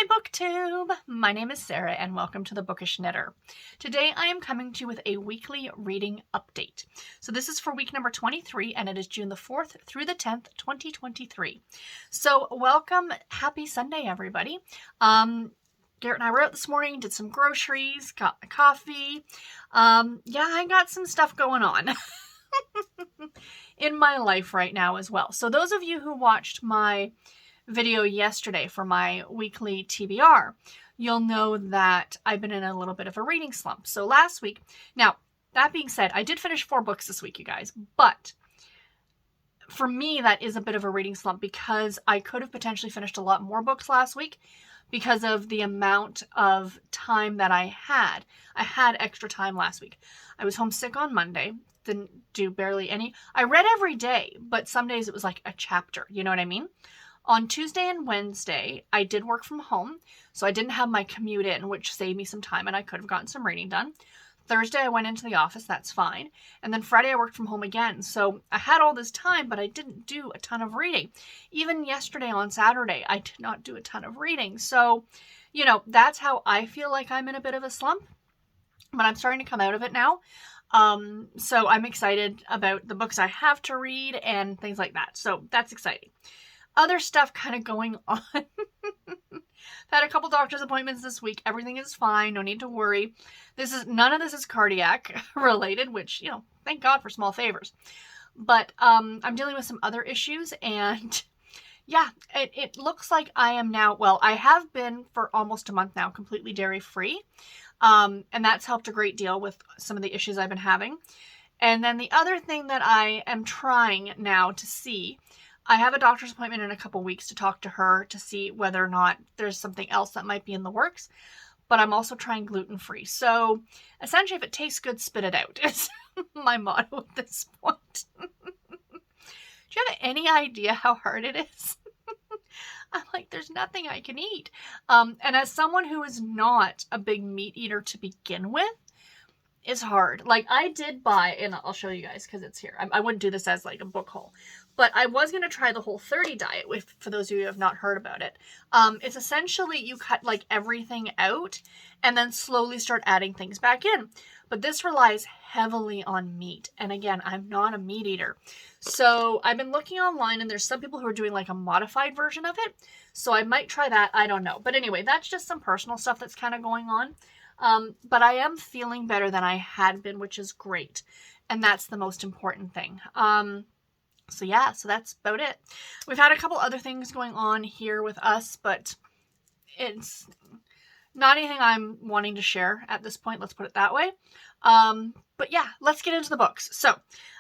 Hi BookTube! My name is Sarah and welcome to the Bookish Knitter. Today I am coming to you with a weekly reading update. So this is for week number 23 and it is June the 4th through the 10th, 2023. So welcome, happy Sunday everybody. Garrett and I were out this morning, did some groceries, got my coffee. I got some stuff going on in my life right now as well. So those of you who watched my video yesterday for my weekly TBR, you'll know that I've been in a little bit of a reading slump. So last week, now that being said, I did finish 4 books this week, you guys, but for me, that is a bit of a reading slump because I could have potentially finished a lot more books last week because of the amount of time that I had. I had extra time last week. I was homesick on Monday, didn't do barely any. I read every day, but some days it was like a chapter, you know what I mean? On Tuesday and Wednesday, I did work from home, so I didn't have my commute in, which saved me some time and I could have gotten some reading done. Thursday, I went into the office, that's fine. And then Friday, I worked from home again. So I had all this time, but I didn't do a ton of reading. Even yesterday on Saturday, I did not do a ton of reading. So, you know, that's how I feel like I'm in a bit of a slump, but I'm starting to come out of it now. So I'm excited about the books I have to read and things like that. So that's exciting. Other stuff kind of going on. Had a couple doctor's appointments this week. Everything is fine. No need to worry. None of this is cardiac related, which, you know, thank God for small favors. But I'm dealing with some other issues and yeah, it looks like I am now, well, I have been for almost a month now completely dairy free. And that's helped a great deal with some of the issues I've been having. And then the other thing that I am trying now to see, I have a doctor's appointment in a couple weeks to talk to her to see whether or not there's something else that might be in the works, but I'm also trying gluten-free. So essentially, if it tastes good, spit it out is my motto at this point. Do you have any idea how hard it is? I'm like, there's nothing I can eat. And as someone who is not a big meat eater to begin with, it's hard. Like I did buy, and I'll show you guys because it's here. I wouldn't do this as like a book haul, but I was going to try the Whole30 diet for those of you who have not heard about it. It's essentially you cut like everything out and then slowly start adding things back in. But this relies heavily on meat. And again, I'm not a meat eater. So I've been looking online and there's some people who are doing like a modified version of it. So I might try that. I don't know. But anyway, that's just some personal stuff that's kind of going on. But I am feeling better than I had been, which is great. And that's the most important thing. So that's about it. We've had a couple other things going on here with us, but it's not anything I'm wanting to share at this point. Let's put it that way. But yeah, let's get into the books. So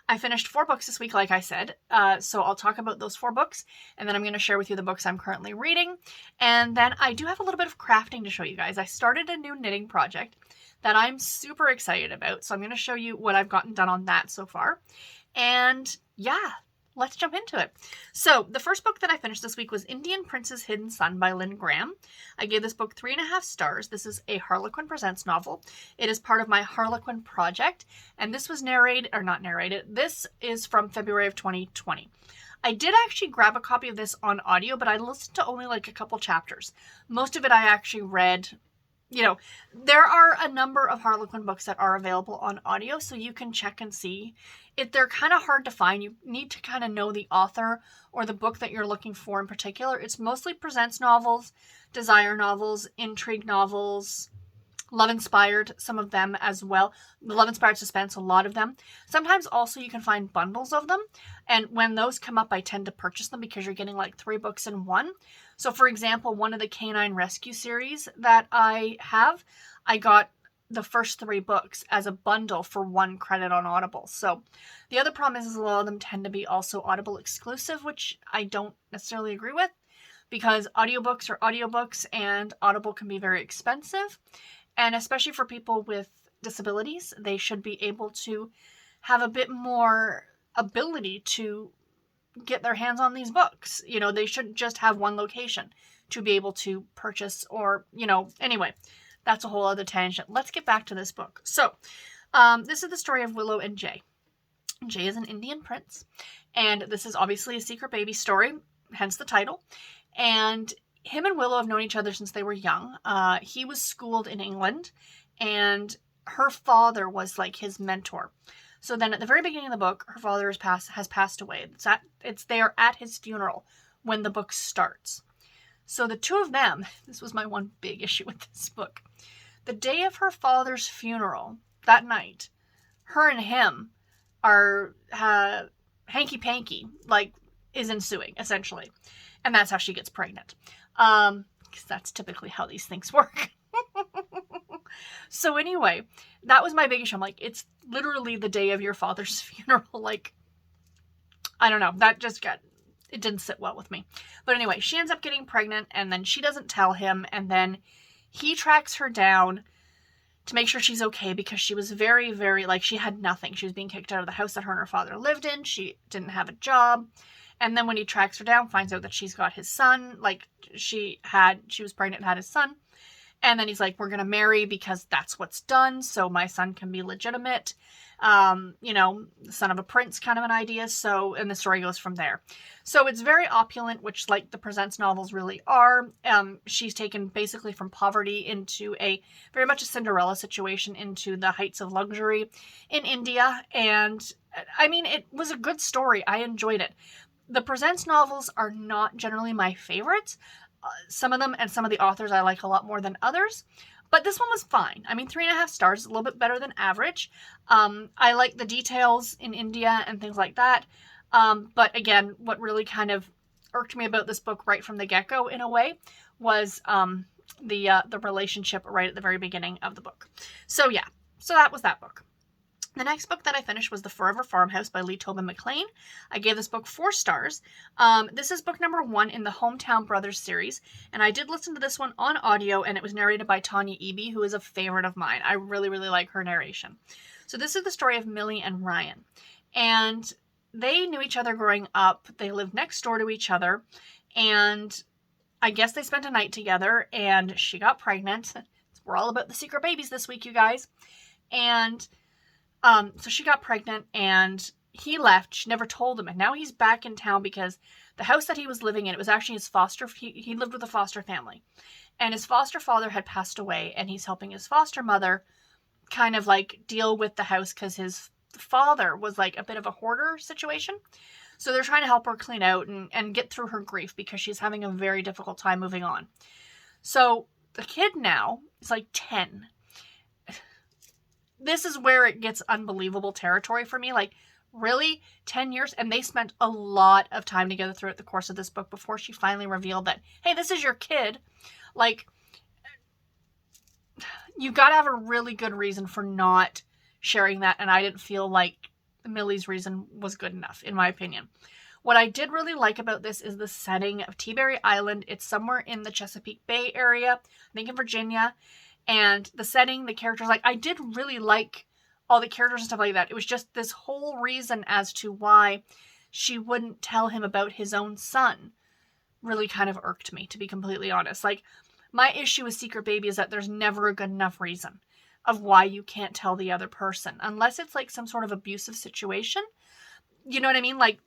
I finished 4 books this week, like I said. So I'll talk about those 4 books, and then I'm going to share with you the books I'm currently reading. And then I do have a little bit of crafting to show you guys. I started a new knitting project that I'm super excited about. So I'm going to show you what I've gotten done on that so far. And yeah, let's jump into it. So the first book that I finished this week was Indian Prince's Hidden Son by Lynne Graham. I gave this book 3.5 stars. This is a Harlequin Presents novel. It is part of my Harlequin project, and this was this is from February of 2020. I did actually grab a copy of this on audio, but I listened to only like a couple chapters. Most of it I actually read. You know, there are a number of Harlequin books that are available on audio, so you can check and see. They're kind of hard to find. You need to kind of know the author or the book that you're looking for in particular. It's mostly presents novels, desire novels, intrigue novels, love-inspired, some of them as well. The love-inspired suspense, a lot of them. Sometimes also you can find bundles of them, and when those come up, I tend to purchase them because you're getting like 3 books in one. So for example, one of the Canine Rescue series that I have, I got the first 3 books as a bundle for 1 credit on Audible. So the other problem is a lot of them tend to be also Audible exclusive, which I don't necessarily agree with because audiobooks are audiobooks and Audible can be very expensive. And especially for people with disabilities, they should be able to have a bit more ability to get their hands on these books. You know, they shouldn't just have one location to be able to purchase or, you know, anyway, that's a whole other tangent. Let's get back to this book. So, this is the story of Willow and Jay. Jay is an Indian prince, and this is obviously a secret baby story, hence the title. And him and Willow have known each other since they were young. He was schooled in England, and her father was like his mentor. So then at the very beginning of the book, her father has passed away. They are at his funeral when the book starts. So the two of them, this was my one big issue with this book. The day of her father's funeral, that night, her and him are hanky-panky, like, is ensuing, essentially. And that's how she gets pregnant. Because that's typically how these things work. So anyway, that was my big issue. I'm like, it's literally the day of your father's funeral. Like, I don't know. It didn't sit well with me. But anyway, she ends up getting pregnant, and then she doesn't tell him, and then he tracks her down to make sure she's okay, because she was very, very, like, she had nothing. She was being kicked out of the house that her and her father lived in. She didn't have a job. And then when he tracks her down, finds out that she's got his son. Like, she was pregnant and had his son. And then he's like, we're going to marry because that's what's done, so my son can be legitimate. The son of a prince kind of an idea. So, and the story goes from there. So it's very opulent, which, like, the Presents novels really are. She's taken basically from poverty into very much a Cinderella situation, into the heights of luxury in India. And I mean, it was a good story. I enjoyed it. The Presents novels are not generally my favorites. Some of them and some of the authors I like a lot more than others. But this one was fine. I mean, 3.5 stars, a little bit better than average. I like the details in India and things like that. But again, what really kind of irked me about this book right from the get-go, in a way, was the relationship right at the very beginning of the book. So yeah, so that was that book. The next book that I finished was The Forever Farmhouse by Tobin McClain. I gave this book 4 stars. This is book number 1 in the Hometown Brothers series, and I did listen to this one on audio, and it was narrated by Tanya Eby, who is a favorite of mine. I really, really like her narration. So this is the story of Millie and Ryan, and they knew each other growing up. They lived next door to each other, and I guess they spent a night together, and she got pregnant. We're all about the secret babies this week, you guys. And so she got pregnant, and he left. She never told him, and now he's back in town because the house that he was living in, it was actually his he lived with a foster family, and his foster father had passed away, and he's helping his foster mother kind of like deal with the house because his father was like a bit of a hoarder situation. So they're trying to help her clean out and get through her grief because she's having a very difficult time moving on. So the kid now is like 10. This is where it gets unbelievable territory for me. Like, really? 10 years? And they spent a lot of time together throughout the course of this book before she finally revealed that, hey, this is your kid. Like, you gotta have a really good reason for not sharing that. And I didn't feel like Millie's reason was good enough, in my opinion. What I did really like about this is the setting of Teaberry Island. It's somewhere in the Chesapeake Bay area, I think in Virginia. And the setting, the characters, like, I did really like all the characters and stuff like that. It was just this whole reason as to why she wouldn't tell him about his own son really kind of irked me, to be completely honest. Like, my issue with Secret Baby is that there's never a good enough reason of why you can't tell the other person, unless it's like some sort of abusive situation. You know what I mean? Like,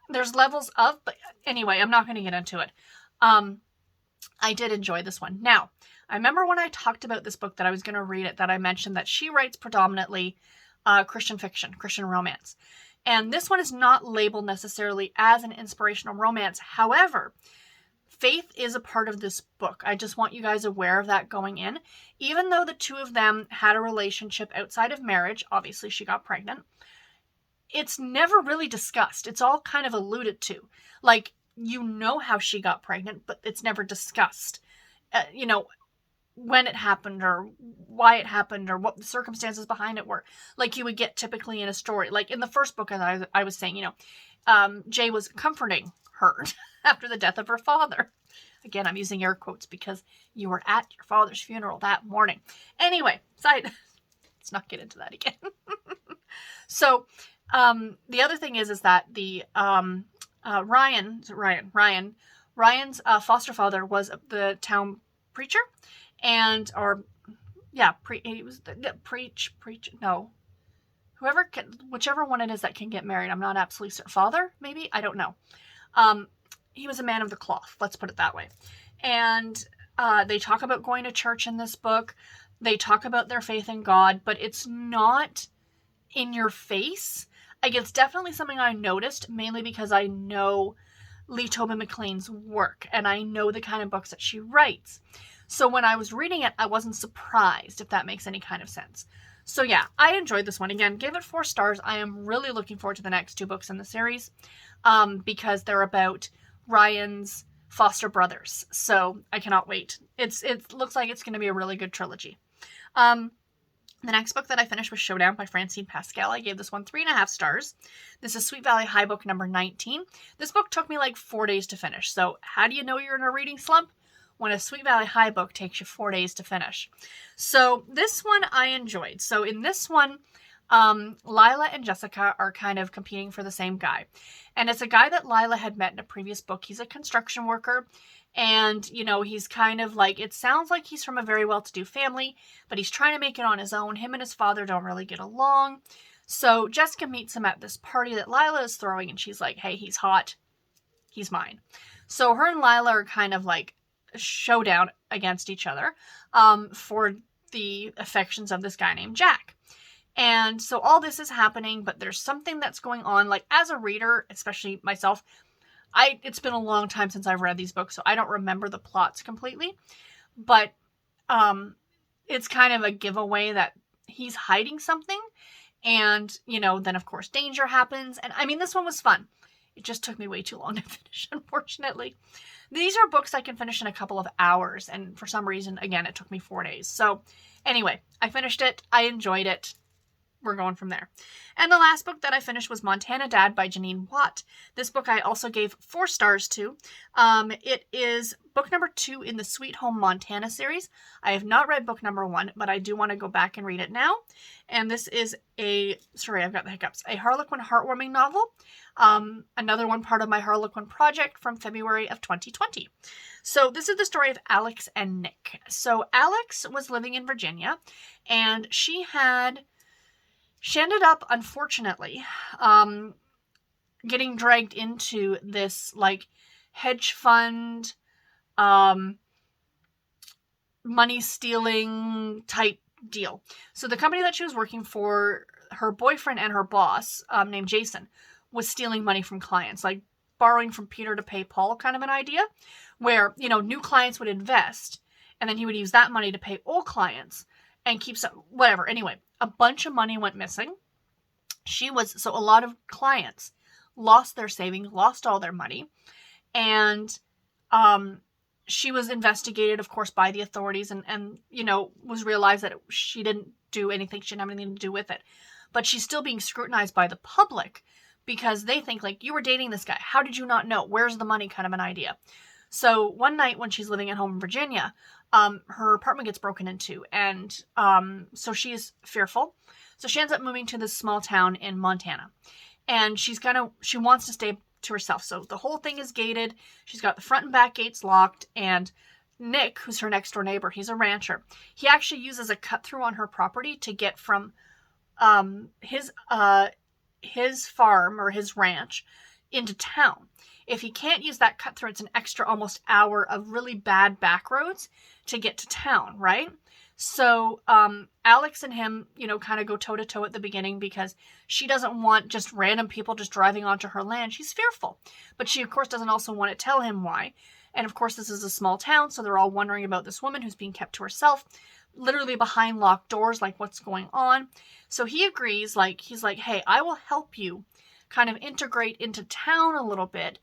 there's levels of, but anyway, I'm not going to get into it. I did enjoy this one. Now, I remember when I talked about this book that I was going to read it, that I mentioned that she writes predominantly Christian fiction, Christian romance. And this one is not labeled necessarily as an inspirational romance. However, faith is a part of this book. I just want you guys aware of that going in. Even though the two of them had a relationship outside of marriage, obviously she got pregnant, it's never really discussed. It's all kind of alluded to. Like, you know how she got pregnant, but it's never discussed. When it happened or why it happened or what the circumstances behind it were, like you would get typically in a story. Like in the first book, as I was saying, Jay was comforting her after the death of her father. Again, I'm using air quotes because you were at your father's funeral that morning. Anyway, let's not get into that again. So the other thing is that the Ryan's foster father was the town preacher. He was whichever one it is that can get married. I'm not absolutely certain. Father, maybe? I don't know. he was a man of the cloth, let's put it that way. And they talk about going to church in this book. They talk about their faith in God, but it's not in your face. Like, it's definitely something I noticed, mainly because I know Tobin McClain's work, and I know the kind of books that she writes. So when I was reading it, I wasn't surprised, if that makes any kind of sense. So yeah, I enjoyed this one. Again, gave it 4 stars. I am really looking forward to the next 2 books in the series, because they're about Ryan's foster brothers. So I cannot wait. It looks like it's going to be a really good trilogy. The next book that I finished was Showdown by Francine Pascal. I gave this one 3.5 stars. This is Sweet Valley High book number 19. This book took me like 4 days to finish. So how do you know you're in a reading slump? When a Sweet Valley High book takes you 4 days to finish. So this one I enjoyed. So in this one, Lila and Jessica are kind of competing for the same guy. And it's a guy that Lila had met in a previous book. He's a construction worker. And, you know, he's kind of like, it sounds like he's from a very well-to-do family, but he's trying to make it on his own. Him and his father don't really get along. So Jessica meets him at this party that Lila is throwing, and she's like, hey, he's hot. He's mine. So her and Lila are kind of like showdown against each other for the affections of this guy named Jack. And so all this is happening, but there's something that's going on. Like, as a reader, especially myself, it's been a long time since I've read these books, so I don't remember the plots completely. But it's kind of a giveaway that he's hiding something. And, you know, then of course danger happens. And I mean, this one was fun. It just took me way too long to finish, unfortunately. These are books I can finish in a couple of hours. And for some reason, again, it took me 4 days. So anyway, I finished it. I enjoyed it. We're going from there. And the last book that I finished was Montana Dad by Jeannie Watt. This book I also gave 4 stars to. It is book number 2 in the Sweet Home Montana series. I have not read book number 1, but I do want to go back and read it now. And this is I've got the hiccups, a Harlequin heartwarming novel. Another one part of my Harlequin project from February of 2020. So this is the story of Alex and Nick. So Alex was living in Virginia, and she ended up, unfortunately, getting dragged into this, like, hedge fund, money-stealing type deal. So the company that she was working for, her boyfriend and her boss, named Jason, was stealing money from clients, like borrowing from Peter to pay Paul kind of an idea, where, you know, new clients would invest, and then he would use that money to pay old clients and keep some, whatever. Anyway, a bunch of money went missing. So a lot of clients lost their savings, lost all their money. And she was investigated, of course, by the authorities and you know, was realized that she didn't do anything. She didn't have anything to do with it. But she's still being scrutinized by the public because they think, like, you were dating this guy. How did you not know? Where's the money kind of an idea. So one night when she's living at home in Virginia, her apartment gets broken into, and so she's fearful. So she ends up moving to this small town in Montana, and she wants to stay to herself. So the whole thing is gated. She's got the front and back gates locked, and Nick, who's her next door neighbor, he's a rancher. He actually uses a cut through on her property to get from his farm or his ranch into town. If he can't use that cut through, it's an extra almost hour of really bad back roads to get to town, right? So Alex and him, you know, kind of go toe-to-toe at the beginning because she doesn't want just random people just driving onto her land. She's fearful. But she, of course, doesn't also want to tell him why. And, of course, this is a small town, so they're all wondering about this woman who's being kept to herself, literally behind locked doors, like, what's going on? So he agrees, like, he's like, hey, I will help you kind of integrate into town a little bit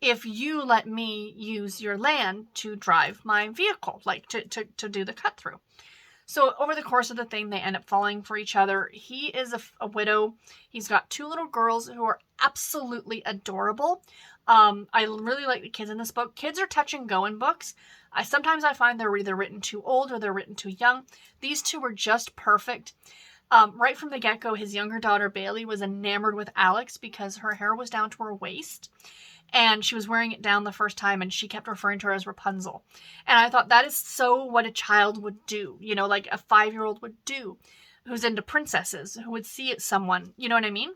if you let me use your land to drive my vehicle, like to do the cut through. So over the course of the thing, they end up falling for each other. He is a widow. He's got 2 little girls who are absolutely adorable. I really like the kids in this book. Kids are touch and go in books. Sometimes I find they're either written too old or they're written too young. These 2 were just perfect. Right from the get-go, his younger daughter, Bailey, was enamored with Alex because her hair was down to her waist. And she was wearing it down the first time, and she kept referring to her as Rapunzel. And I thought that is so what a child would do, you know, like a 5-year-old would do, who's into princesses, who would see it someone, you know what I mean?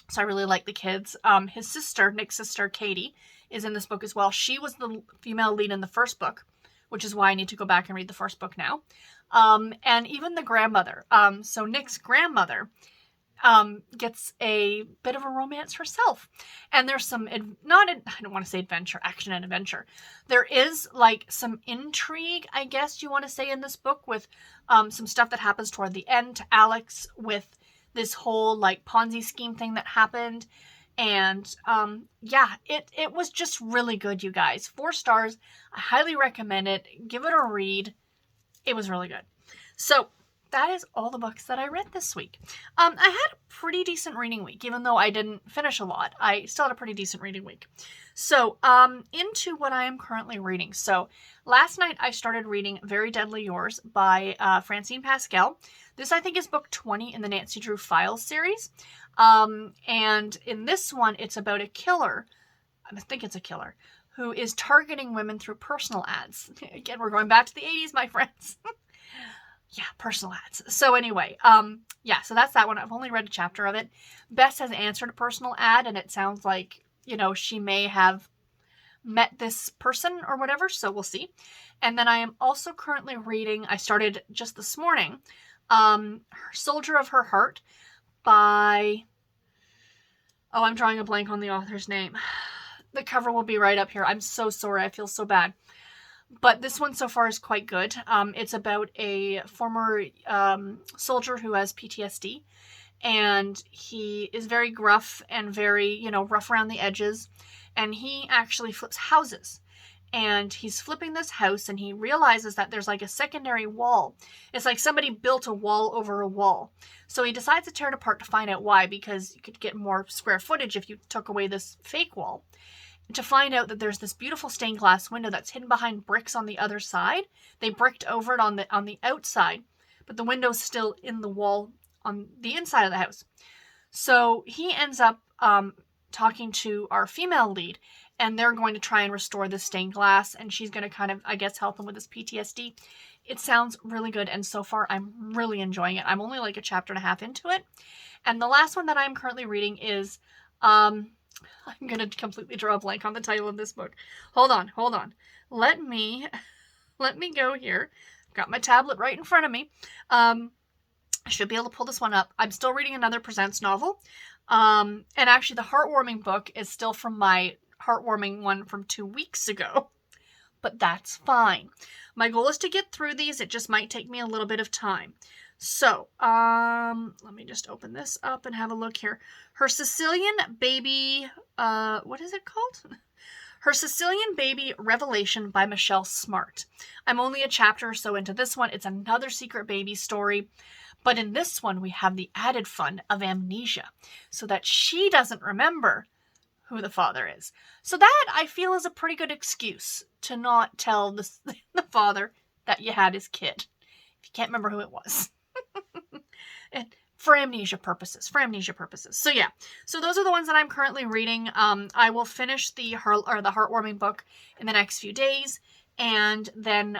So I really like the kids. His sister, Nick's sister, Katie, is in this book as well. She was the female lead in the first book, which is why I need to go back and read the first book now. And even the grandmother. So Nick's grandmother gets a bit of a romance herself. And there's some, I don't want to say adventure, action and adventure. There is like some intrigue, I guess you want to say, in this book with some stuff that happens toward the end to Alex with this whole like Ponzi scheme thing that happened. And yeah, it was just really good, you guys. 4 stars. I highly recommend it. Give it a read. It was really good. So that is all the books that I read this week. I had a pretty decent reading week, even though I didn't finish a lot. I still had a pretty decent reading week. So into what I am currently reading. So last night I started reading Very Deadly Yours by Francine Pascal. This, I think, is book 20 in the Nancy Drew Files series. And in this one, it's about a killer. I think it's a killer who is targeting women through personal ads. Again, we're going back to the 80s, my friends. Yeah, personal ads. So anyway, yeah, so that's that one. I've only read a chapter of it. Bess has answered a personal ad, and it sounds like, you know, she may have met this person or whatever, so we'll see. And then I am also currently reading, I started just this morning, Soldier of Her Heart by, oh, I'm drawing a blank on the author's name. The cover will be right up here. I'm so sorry. I feel so bad. But this one so far is quite good. It's about a former soldier who has PTSD. And he is very gruff and very, you know, rough around the edges. And he actually flips houses. And he's flipping this house and he realizes that there's like a secondary wall. It's like somebody built a wall over a wall. So he decides to tear it apart to find out why, because you could get more square footage if you took away this fake wall. To find out that there's this beautiful stained glass window that's hidden behind bricks on the other side. They bricked over it on the outside, but the window's still in the wall on the inside of the house. So he ends up talking to our female lead, and they're going to try and restore the stained glass, and she's going to kind of, I guess, help him with his PTSD. It sounds really good, and so far I'm really enjoying it. I'm only like a chapter and a half into it. And the last one that I'm currently reading is, I'm going to completely draw a blank on the title of this book. Hold on. Let me go here. Got my tablet right in front of me. I should be able to pull this one up. I'm still reading another Presents novel. And actually the heartwarming book is still from my heartwarming one from 2 weeks ago. But that's fine. My goal is to get through these. It just might take me a little bit of time. So, let me just open this up and have a look here. Her Sicilian Baby, what is it called? Her Sicilian Baby Revelation by Michelle Smart. I'm only a chapter or so into this one. It's another secret baby story. But in this one, we have the added fun of amnesia, so that she doesn't remember who the father is. So that, I feel, is a pretty good excuse to not tell the father that you had his kid, if you can't remember who it was. For amnesia purposes. So yeah. So those are the ones that I'm currently reading. I will finish the heartwarming book in the next few days. And then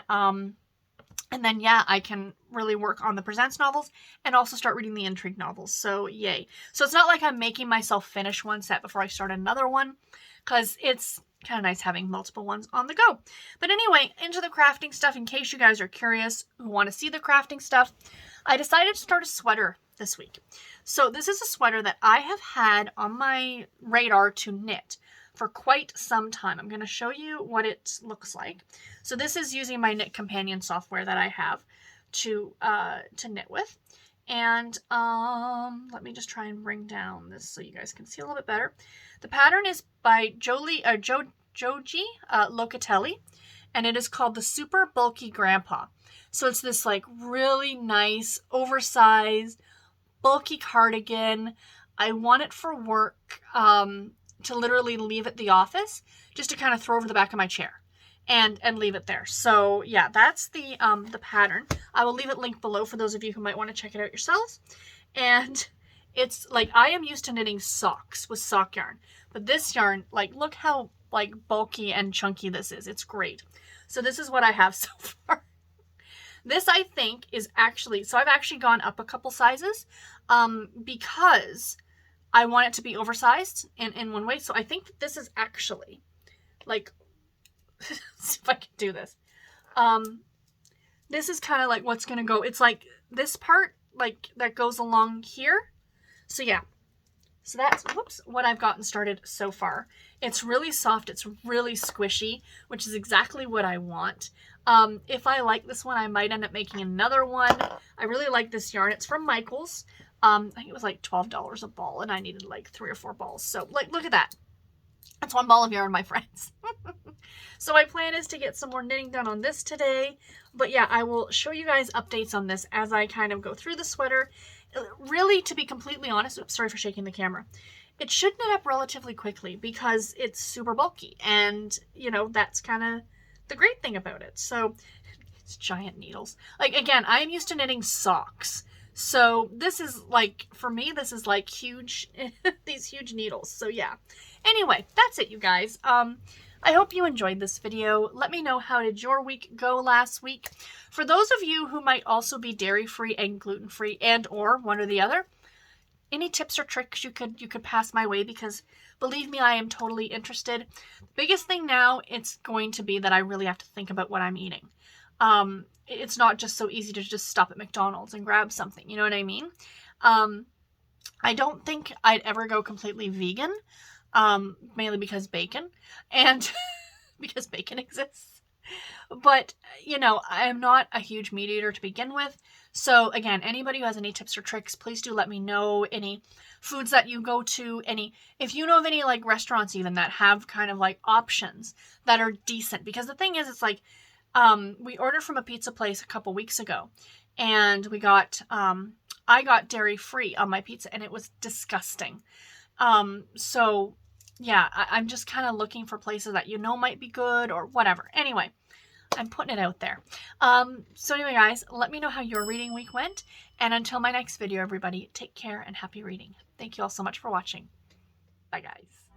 yeah, I can really work on the Presents novels and also start reading the intrigue novels. So yay. So it's not like I'm making myself finish one set before I start another one, because it's kind of nice having multiple ones on the go. But anyway, into the crafting stuff, in case you guys are curious who want to see the crafting stuff, I decided to start a sweater this week. So this is a sweater that I have had on my radar to knit for quite some time. I'm going to show you what it looks like. So this is using my Knit Companion software that I have to knit with. And let me just try and bring down this so you guys can see a little bit better. The pattern is by Joji Locatelli, and it is called the Super Bulky Grandpa. So it's this like really nice, oversized, bulky cardigan. I want it for work, to literally leave at the office, just to kind of throw over the back of my chair and leave it there. So yeah, that's the pattern. I will leave it linked below for those of you who might want to check it out yourselves. And it's like, I am used to knitting socks with sock yarn, but this yarn, like, look how like bulky and chunky this is. It's great. So this is what I have so far. This, I think, is actually, so I've actually gone up a couple sizes, because I want it to be oversized in one way. So I think that this is actually like, see if I can do this. This is kind of like what's going to go. It's like this part, like that goes along here. So yeah. So that's, whoops, what I've gotten started so far. It's really soft. It's really squishy, which is exactly what I want. If I like this one, I might end up making another one. I really like this yarn. It's from Michael's. I think it was like $12 a ball, and I needed like 3 or 4 balls. So like, look at that. That's 1 ball of yarn, my friends. So my plan is to get some more knitting done on this today. But yeah, I will show you guys updates on this as I kind of go through the sweater. Really, to be completely honest, oops, sorry for shaking the camera. It should knit up relatively quickly because it's super bulky. And, you know, that's kind of the great thing about it. So it's giant needles. Like, again, I am used to knitting socks. So this is like, for me, this is like huge, these huge needles. So yeah. Anyway, that's it, you guys. I hope you enjoyed this video. Let me know, how did your week go last week? For those of you who might also be dairy-free and gluten-free and or one or the other, any tips or tricks you could pass my way, because believe me, I am totally interested. Biggest thing now, it's going to be that I really have to think about what I'm eating. It's not just so easy to just stop at McDonald's and grab something, you know what I mean? I don't think I'd ever go completely vegan, mainly because bacon, and because bacon exists. But, you know, I'm not a huge meat eater to begin with. So again, anybody who has any tips or tricks, please do let me know. Any foods that you go to, if you know of any like restaurants even that have kind of like options that are decent. Because the thing is, it's like, we ordered from a pizza place a couple weeks ago, and we got, I got dairy free on my pizza, and it was disgusting. So yeah, I'm just kind of looking for places that you know might be good or whatever. Anyway, I'm putting it out there. So anyway, guys, let me know how your reading week went. And until my next video, everybody, take care and happy reading. Thank you all so much for watching. Bye, guys.